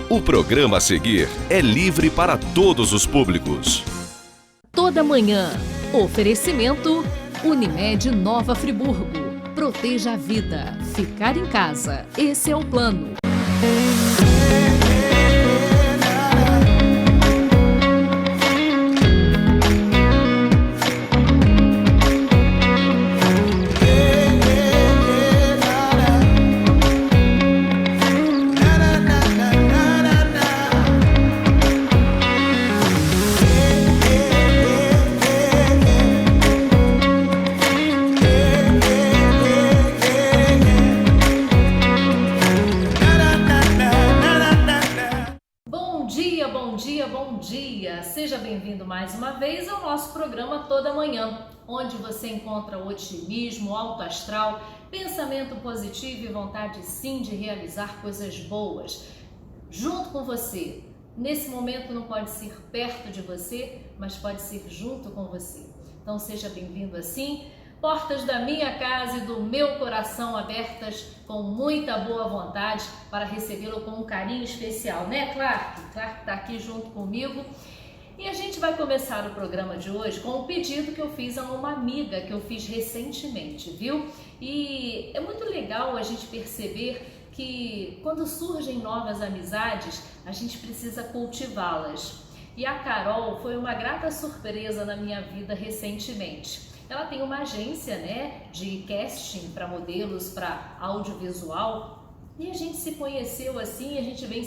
O programa a seguir é livre para todos os públicos. Toda manhã. Oferecimento Unimed Nova Friburgo. Proteja a vida. Ficar em casa. Esse é o plano. Seja bem-vindo mais uma vez ao nosso programa Toda Manhã, onde você encontra otimismo, alto astral, pensamento positivo e vontade sim de realizar coisas boas. Junto com você. Nesse momento não pode ser perto de você, mas pode ser junto com você. Então seja bem-vindo assim. Portas da minha casa e do meu coração abertas com muita boa vontade para recebê-lo com um carinho especial, né, Clark? Clark está aqui junto comigo. E a gente vai começar o programa de hoje com um pedido que eu fiz a uma amiga que eu fiz recentemente, viu? E é muito legal a gente perceber que quando surgem novas amizades, a gente precisa cultivá-las. E a Carol foi uma grata surpresa na minha vida recentemente. Ela tem uma agência, né, de casting para modelos, para audiovisual. E a gente se conheceu assim, a gente vem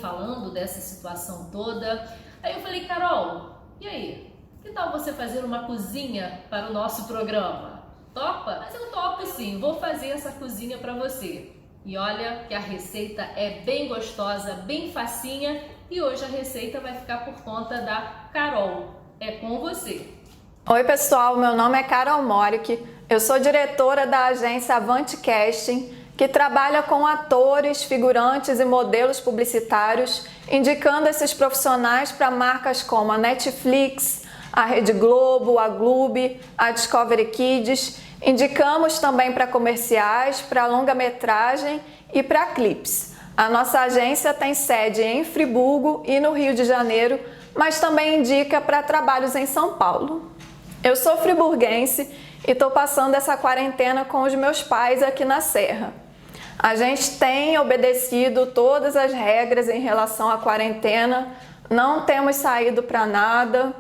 falando dessa situação toda. Aí eu falei, Carol, e aí? Que tal você fazer uma cozinha para o nosso programa? Topa? Mas eu topo sim, vou fazer essa cozinha para você. E olha que a receita é bem gostosa, bem facinha. E hoje a receita vai ficar por conta da Carol. É com você. Oi pessoal, meu nome é Carol Morick. Eu sou diretora da agência Avante Casting, que trabalha com atores, figurantes e modelos publicitários, indicando esses profissionais para marcas como a Netflix, a Rede Globo, a Gloob, a Discovery Kids. Indicamos também para comerciais, para longa-metragem e para clipes. A nossa agência tem sede em Friburgo e no Rio de Janeiro, mas também indica para trabalhos em São Paulo. Eu sou friburguense e estou passando essa quarentena com os meus pais aqui na Serra. A gente tem obedecido todas as regras em relação à quarentena, não temos saído para nada,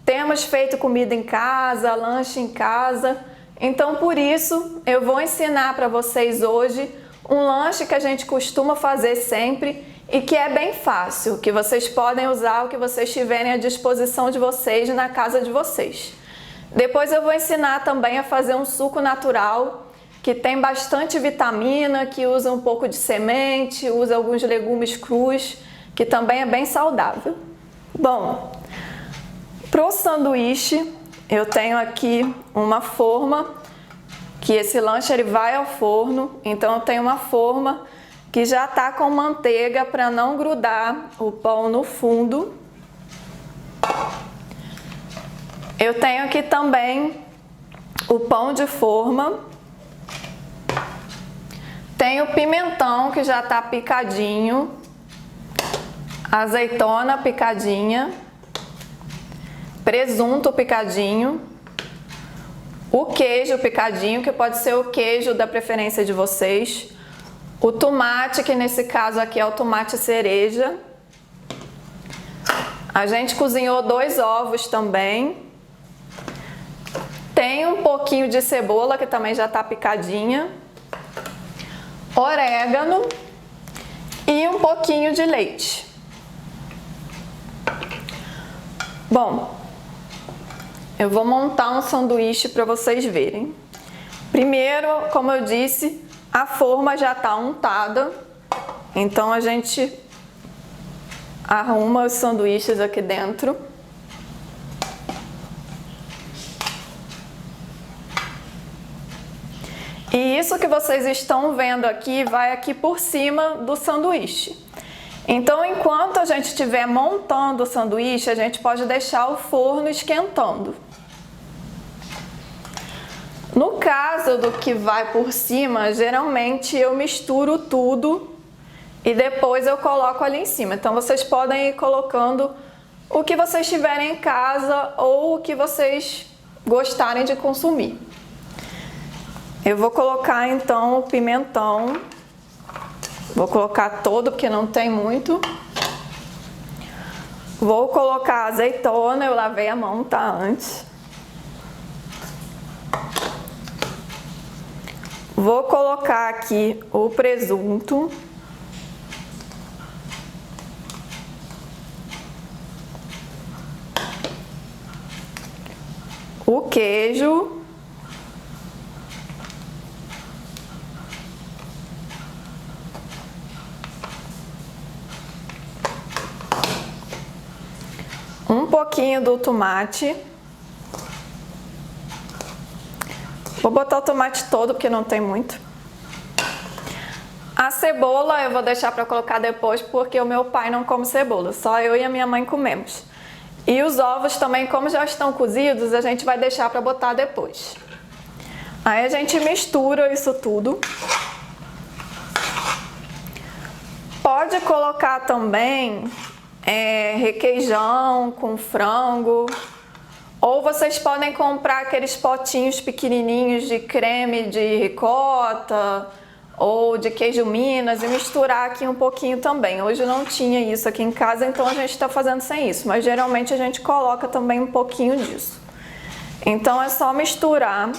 temos feito comida em casa, lanche em casa. Então, por isso, eu vou ensinar para vocês hoje um lanche que a gente costuma fazer sempre e que é bem fácil, que vocês podem usar o que vocês tiverem à disposição de vocês na casa de vocês. Depois eu vou ensinar também a fazer um suco natural, que tem bastante vitamina, que usa um pouco de semente, usa alguns legumes crus, que também é bem saudável. Bom, para o sanduíche, eu tenho aqui uma forma, que esse lanche ele vai ao forno, então eu tenho uma forma que já está com manteiga para não grudar o pão no fundo. Eu tenho aqui também o pão de forma. Tenho pimentão que já está picadinho, azeitona picadinha, presunto picadinho, o queijo picadinho, que pode ser o queijo da preferência de vocês, o tomate, que nesse caso aqui é o tomate cereja. A gente cozinhou 2 ovos também. Tem um pouquinho de cebola, que também já está picadinha, orégano e um pouquinho de leite. Bom, eu vou montar um sanduíche para vocês verem. Primeiro, como eu disse, a forma já está untada, então a gente arruma os sanduíches aqui dentro. E isso que vocês estão vendo aqui vai aqui por cima do sanduíche. Então, enquanto a gente estiver montando o sanduíche, a gente pode deixar o forno esquentando. No caso do que vai por cima, geralmente eu misturo tudo e depois eu coloco ali em cima. Então, vocês podem ir colocando o que vocês tiverem em casa ou o que vocês gostarem de consumir. Eu vou colocar então o pimentão. Vou colocar todo porque não tem muito. Vou colocar a azeitona, eu lavei a mão, tá? Antes. Vou colocar aqui o presunto. O queijo. Um pouquinho do tomate. Vou botar o tomate todo porque não tem muito. A cebola eu vou deixar para colocar depois porque o meu pai não come cebola, só eu e a minha mãe comemos. E os ovos também, como já estão cozidos, a gente vai deixar para botar depois. Aí a gente mistura isso tudo. Pode colocar também requeijão com frango. Ou vocês podem comprar aqueles potinhos pequenininhos de creme de ricota ou de queijo Minas e misturar aqui um pouquinho também. Hoje não tinha isso aqui em casa, então a gente está fazendo sem isso, mas geralmente a gente coloca também um pouquinho disso. Então é só misturar.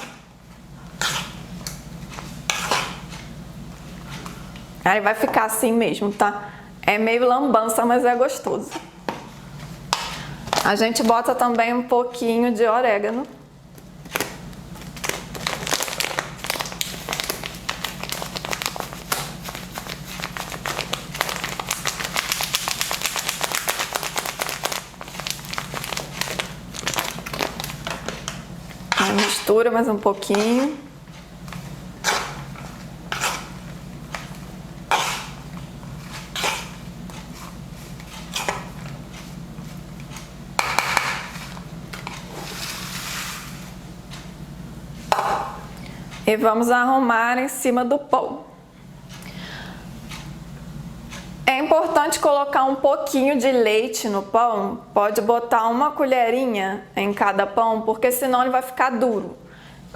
Aí vai ficar assim mesmo, tá? É meio lambança, mas é gostoso. A gente bota também um pouquinho de orégano. Aí mistura mais um pouquinho. E vamos arrumar em cima do pão. É importante colocar um pouquinho de leite no pão. Pode botar uma colherinha em cada pão, porque senão ele vai ficar duro.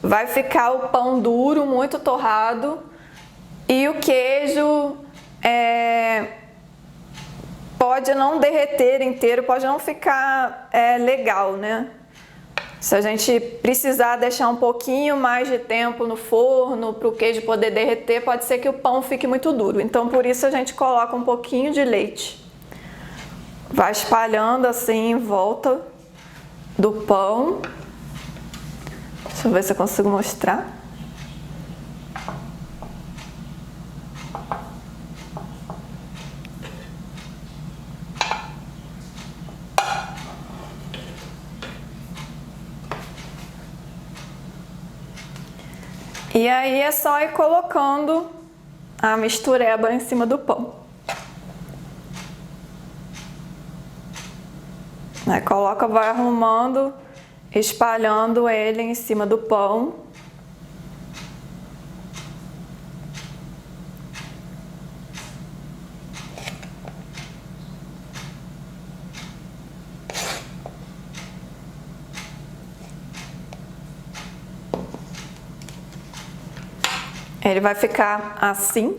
Vai ficar o pão duro, muito torrado. E o queijo pode não derreter inteiro, pode não ficar legal, né? Se a gente precisar deixar um pouquinho mais de tempo no forno para o queijo poder derreter, pode ser que o pão fique muito duro. Então, por isso a gente coloca um pouquinho de leite. Vai espalhando assim em volta do pão. Deixa eu ver se eu consigo mostrar. E aí é só ir colocando a mistureba em cima do pão. Aí coloca, vai arrumando, espalhando ele em cima do pão. Ele vai ficar assim.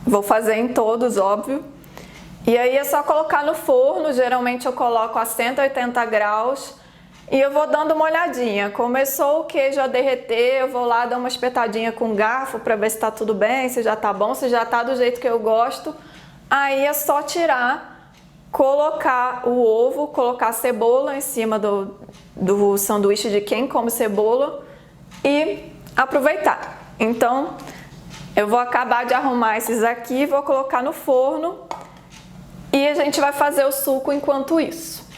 Vou fazer em todos, óbvio. E aí é só colocar no forno. Geralmente eu coloco a 180 graus. E eu vou dando uma olhadinha. Começou o queijo a derreter, eu vou lá dar uma espetadinha com garfo para ver se tá tudo bem, se já tá bom, se já tá do jeito que eu gosto. Aí é só tirar, colocar o ovo, colocar a cebola em cima do sanduíche de quem come cebola e aproveitar. Então, eu vou acabar de arrumar esses aqui, vou colocar no forno e a gente vai fazer o suco enquanto isso.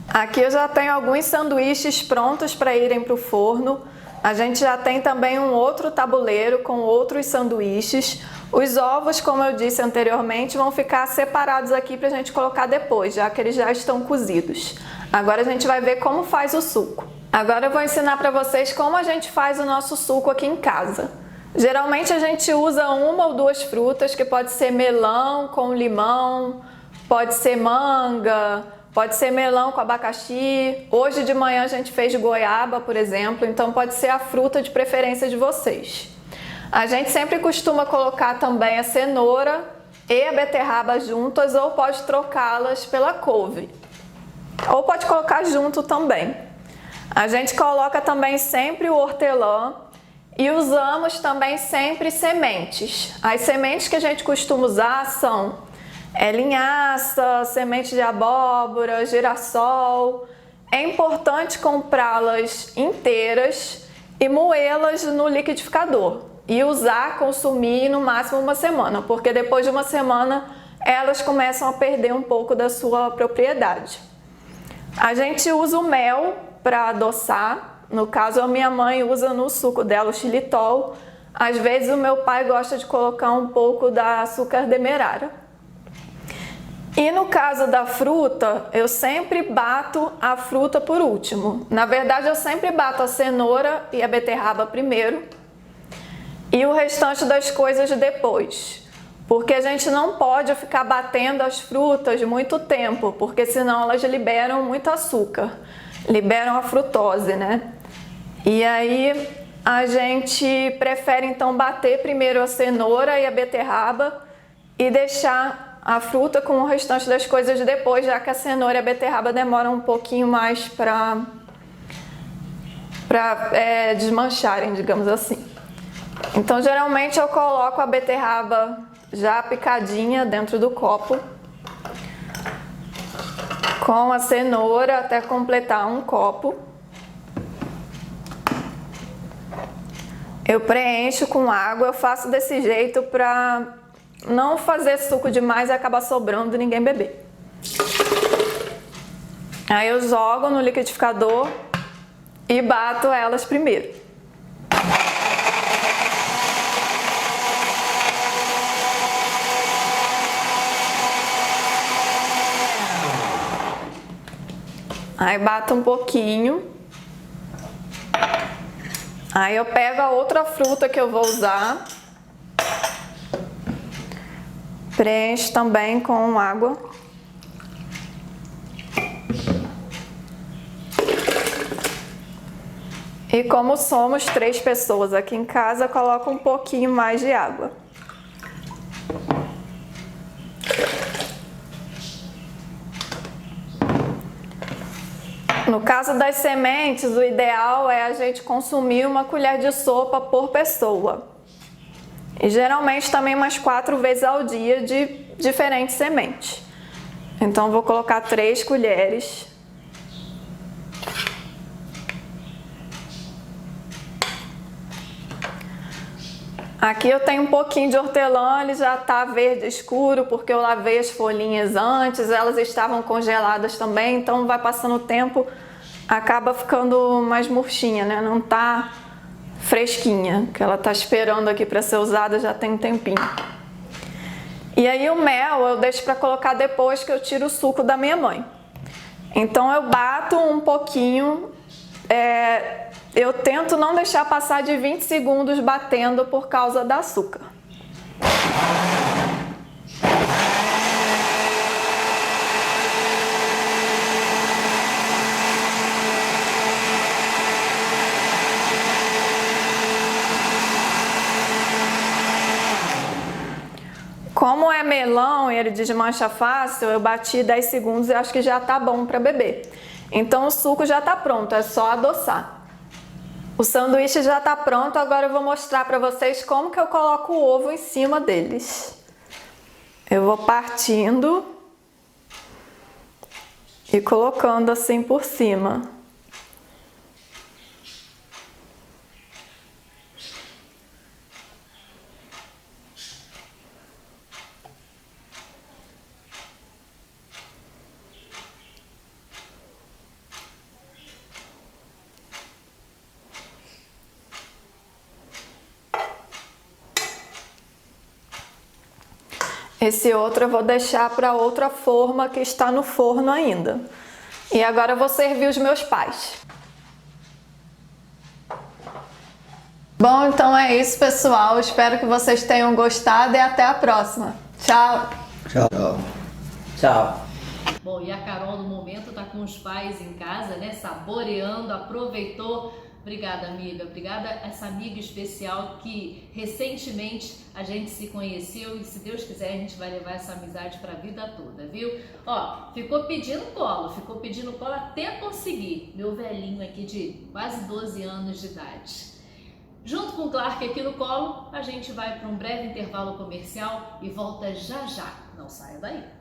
Aqui eu já tenho alguns sanduíches prontos para irem para o forno. A gente já tem também um outro tabuleiro com outros sanduíches. Os ovos, como eu disse anteriormente, vão ficar separados aqui para a gente colocar depois, já que eles já estão cozidos. Agora a gente vai ver como faz o suco. Agora eu vou ensinar para vocês como a gente faz o nosso suco aqui em casa. Geralmente a gente usa uma ou duas frutas, que pode ser melão com limão, pode ser manga, pode ser melão com abacaxi. Hoje de manhã a gente fez goiaba, por exemplo, então pode ser a fruta de preferência de vocês. A gente sempre costuma colocar também a cenoura e a beterraba juntas, ou pode trocá-las pela couve. Ou pode colocar junto também. A gente coloca também sempre o hortelã e usamos também sempre sementes. As sementes que a gente costuma usar são linhaça, semente de abóbora, girassol. É importante comprá-las inteiras e moê-las no liquidificador. E usar, consumir no máximo uma semana, porque depois de uma semana elas começam a perder um pouco da sua propriedade. A gente usa o mel para adoçar, no caso a minha mãe usa no suco dela o xilitol, às vezes o meu pai gosta de colocar um pouco da açúcar demerara. E no caso da fruta, eu sempre bato a fruta por último. Na verdade eu sempre bato a cenoura e a beterraba primeiro, e o restante das coisas depois, porque a gente não pode ficar batendo as frutas muito tempo, porque senão elas liberam muito açúcar, liberam a frutose, né? E aí a gente prefere então bater primeiro a cenoura e a beterraba e deixar a fruta com o restante das coisas depois, já que a cenoura e a beterraba demoram um pouquinho mais para desmancharem, digamos assim. Então, geralmente eu coloco a beterraba já picadinha dentro do copo, com a cenoura até completar um copo. Eu preencho com água, eu faço desse jeito para não fazer suco demais e acabar sobrando e ninguém beber. Aí eu jogo no liquidificador e bato elas primeiro. Aí bato um pouquinho. Aí eu pego a outra fruta que eu vou usar. Preencho também com água. E como somos 3 pessoas aqui em casa, eu coloco um pouquinho mais de água. No caso das sementes, o ideal é a gente consumir uma colher de sopa por pessoa. E geralmente também umas 4 vezes ao dia de diferentes sementes. Então vou colocar 3 colheres. Aqui eu tenho um pouquinho de hortelã, ele já está verde escuro porque eu lavei as folhinhas antes, elas estavam congeladas também, então vai passando o tempo, acaba ficando mais murchinha, né? Não tá fresquinha, que ela tá esperando aqui para ser usada já tem um tempinho. E aí o mel eu deixo para colocar depois que eu tiro o suco da minha mãe. Então eu bato um pouquinho, eu tento não deixar passar de 20 segundos batendo por causa do açúcar. Como é melão e ele desmancha fácil, eu bati 10 segundos e acho que já tá bom para beber. Então o suco já tá pronto, é só adoçar. O sanduíche já tá pronto, agora eu vou mostrar para vocês como que eu coloco o ovo em cima deles. Eu vou partindo e colocando assim por cima. Esse outro eu vou deixar para outra forma que está no forno ainda. E agora eu vou servir os meus pais. Bom, então é isso, pessoal. Espero que vocês tenham gostado e até a próxima. Tchau! Tchau. Tchau. Bom, e a Carol no momento tá com os pais em casa, né? Saboreando, aproveitou. Obrigada, amiga. Obrigada a essa amiga especial que recentemente a gente se conheceu e se Deus quiser a gente vai levar essa amizade para a vida toda, viu? Ó, ficou pedindo colo até conseguir. Meu velhinho aqui de quase 12 anos de idade. Junto com o Clark aqui no colo, a gente vai para um breve intervalo comercial e volta já já. Não saia daí.